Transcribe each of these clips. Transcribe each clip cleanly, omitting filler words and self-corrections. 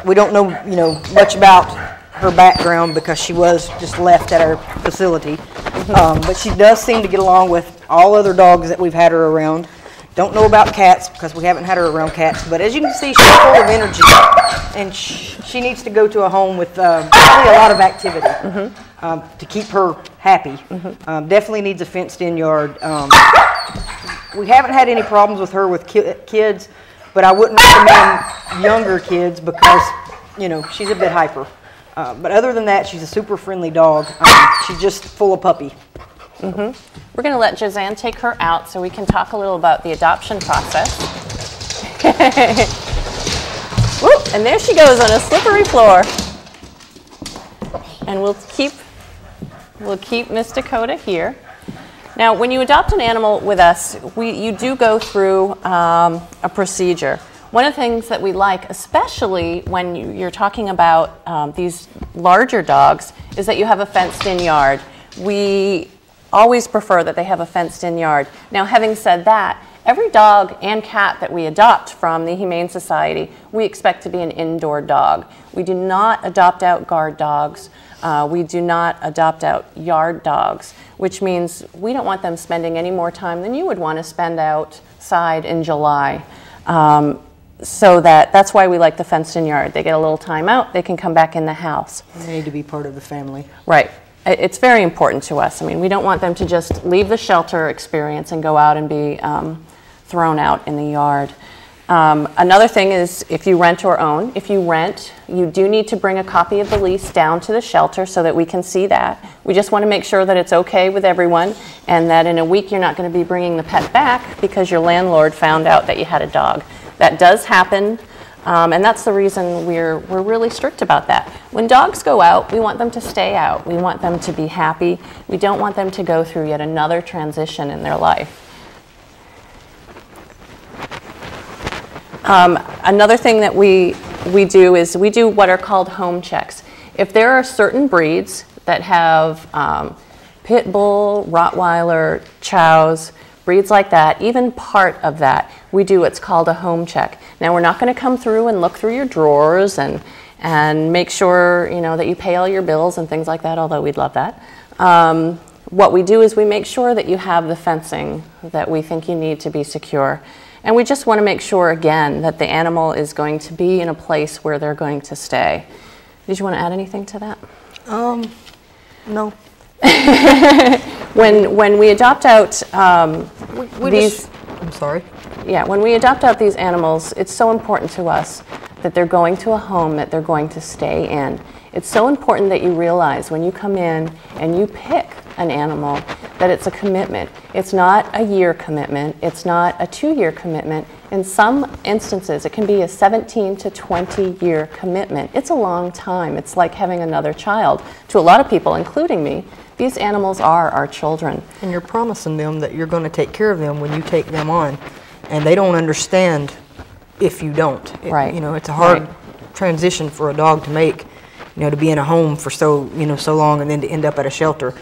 We don't know, much about her background because she was just left at our facility. But she does seem to get along with all other dogs that we've had her around. Don't know about cats because we haven't had her around cats. But as you can see, she's full of energy, and she needs to go to a home with probably a lot of activity to keep her happy. Definitely needs a fenced-in yard. We haven't had any problems with her with kids, but I wouldn't recommend younger kids because, she's a bit hyper. But other than that, she's a super friendly dog. She's just full of puppy. We're going to let Josanne take her out so we can talk a little about the adoption process. Whoop, and there she goes on a slippery floor. And we'll keep Miss Dakota here. Now, when you adopt an animal with us, you do go through a procedure. One of the things that we like, especially when you're talking about these larger dogs, is that you have a fenced-in yard. We always prefer that they have a fenced-in yard. Now, having said that, every dog and cat that we adopt from the Humane Society, we expect to be an indoor dog. We do not adopt out guard dogs. We do not adopt out yard dogs, which means we don't want them spending any more time than you would want to spend outside in July. So that's why we like the fenced-in yard. They get a little time out, they can come back in the house. They need to be part of the family. Right. It's very important to us. I mean, we don't want them to just leave the shelter experience and go out and be thrown out in the yard. Another thing is if you rent or own. If you rent, you do need to bring a copy of the lease down to the shelter so that we can see that. We just want to make sure that it's okay with everyone and that in a week you're not going to be bringing the pet back because your landlord found out that you had a dog. That does happen. And that's the reason we're really strict about that. When dogs go out, we want them to stay out. We want them to be happy. We don't want them to go through yet another transition in their life. Another thing that we do is we do what are called home checks. If there are certain breeds that have Pit Bull, Rottweiler, Chows, breeds like that, even part of that, we do what's called a home check. Now, we're not going to come through and look through your drawers and make sure that you pay all your bills and things like that, although we'd love that. What we do is we make sure that you have the fencing that we think you need to be secure. And we just want to make sure, again, that the animal is going to be in a place where they're going to stay. Did you want to add anything to that? No. When we adopt out I'm sorry. Yeah, when we adopt out these animals, it's so important to us that they're going to a home that they're going to stay in. It's so important that you realize when you come in and you pick an animal that it's a commitment. It's not a year commitment. It's not a 2-year commitment. In some instances, it can be a 17 to 20-year commitment. It's a long time. It's like having another child. To a lot of people, including me, these animals are our children. And you're promising them that you're going to take care of them when you take them on. And they don't understand if you don't. Right. It's a hard transition for a dog to make, to be in a home for so long and then to end up at a shelter.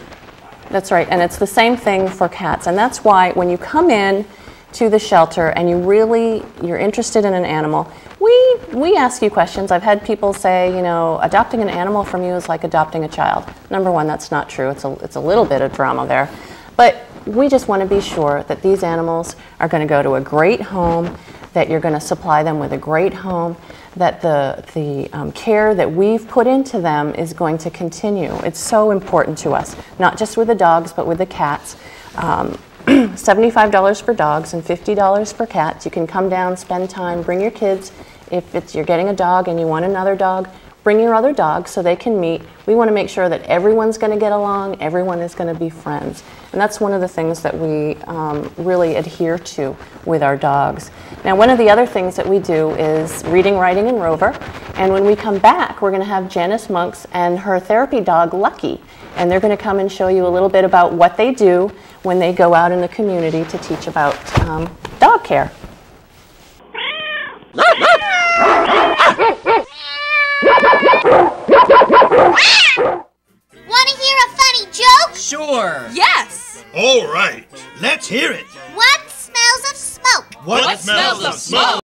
That's right. And it's the same thing for cats. And that's why when you come in to the shelter and you're interested in an animal, we ask you questions. I've had people say, adopting an animal from you is like adopting a child. Number one, that's not true. It's a little bit of drama there. But we just want to be sure that these animals are going to go to a great home, that you're going to supply them with a great home, that the care that we've put into them is going to continue. It's so important to us, not just with the dogs, but with the cats. $75 for dogs and $50 for cats. You can come down, spend time, bring your kids. If you're getting a dog and you want another dog, bring your other dog so they can meet. We want to make sure that everyone's going to get along, everyone is going to be friends. And that's one of the things that we really adhere to with our dogs. Now, one of the other things that we do is reading, writing, and Rover. And when we come back, we're going to have Janice Monks and her therapy dog, Lucky. And they're going to come and show you a little bit about what they do when they go out in the community to teach about dog care. Want to hear a funny joke? Sure. Yes. All right, let's hear it. What smells of smoke? What smells of smoke?